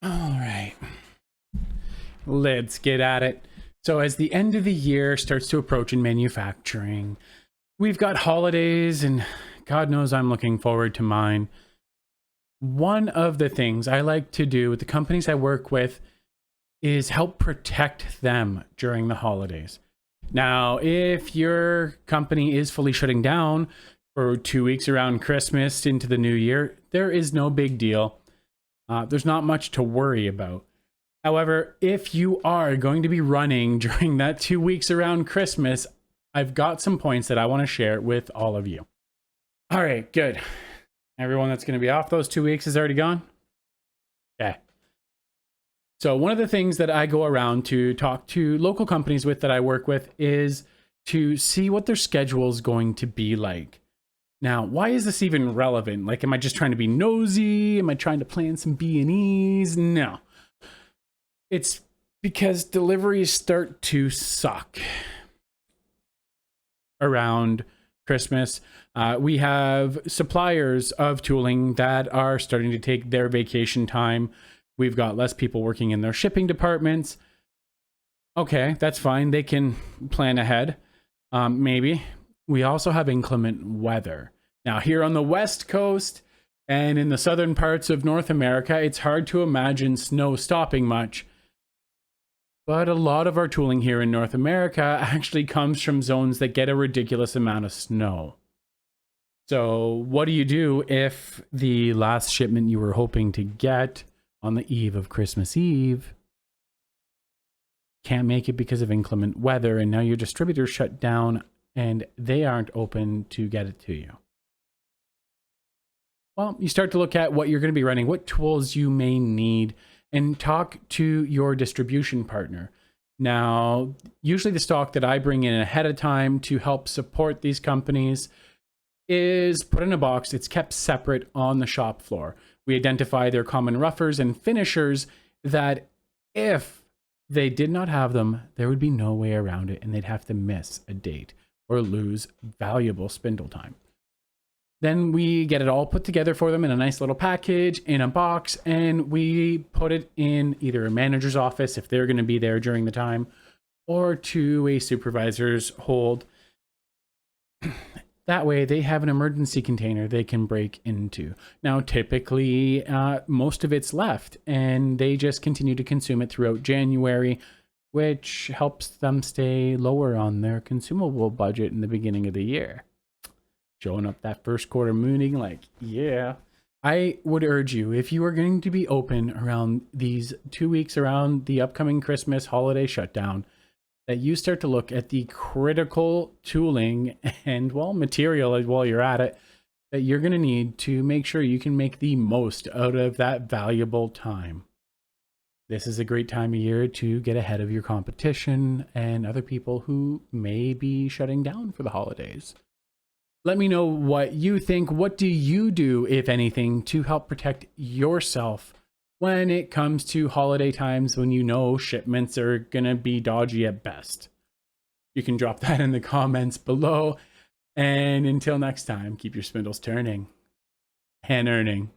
All right, let's get at it. So as the end of the year starts to approach in manufacturing, we've got holidays, and God knows I'm looking forward to mine. One of the things I like to do with the companies I work with is help protect them during the holidays. Now, if your company is fully shutting down for 2 weeks around Christmas into the new year, there is no big deal. There's not much to worry about. However, if you are going to be running during that 2 weeks around Christmas, I've got some points that I want to share with all of you. All right, good. Everyone that's going to be off those 2 weeks is already gone? Okay. So one of the things that I go around to talk to local companies with that I work with is to see what their schedule is going to be like. Now, why is this even relevant? Like, am I just trying to be nosy? Am I trying to plan some B&Es? No. It's because deliveries start to suck around Christmas. We have suppliers of tooling that are starting to take their vacation time. We've got less people working in their shipping departments. Okay, that's fine. They can plan ahead. Maybe. We also have inclement weather. Now, here on the West Coast and in the southern parts of North America, it's hard to imagine snow stopping much. But a lot of our tooling here in North America actually comes from zones that get a ridiculous amount of snow. So what do you do if the last shipment you were hoping to get on the eve of Christmas Eve can't make it because of inclement weather, and now your distributor shut down and they aren't open to get it to you? Well, you start to look at what you're going to be running, what tools you may need, and talk to your distribution partner. Now, usually the stock that I bring in ahead of time to help support these companies is put in a box. It's kept separate on the shop floor. We identify their common roughers and finishers that if they did not have them, there would be no way around it, and they'd have to miss a date or lose valuable spindle time. Then we get it all put together for them in a nice little package in a box, and we put it in either a manager's office if they're going to be there during the time, or to a supervisor's hold. That way they have an emergency container they can break into. Now, typically, most of it's left, and they just continue to consume it throughout January, which helps them stay lower on their consumable budget in the beginning of the year. Showing up that first quarter mooning like, yeah. I would urge you, if you are going to be open around these 2 weeks around the upcoming Christmas holiday shutdown, that you start to look at the critical tooling and, well, material while you're at it that you're going to need to make sure you can make the most out of that valuable time. This is a great time of year to get ahead of your competition and other people who may be shutting down for the holidays. Let me know what you think. What do you do, if anything, to help protect yourself when it comes to holiday times when you know shipments are going to be dodgy at best? You can drop that in the comments below. And until next time, keep your spindles turning and earning.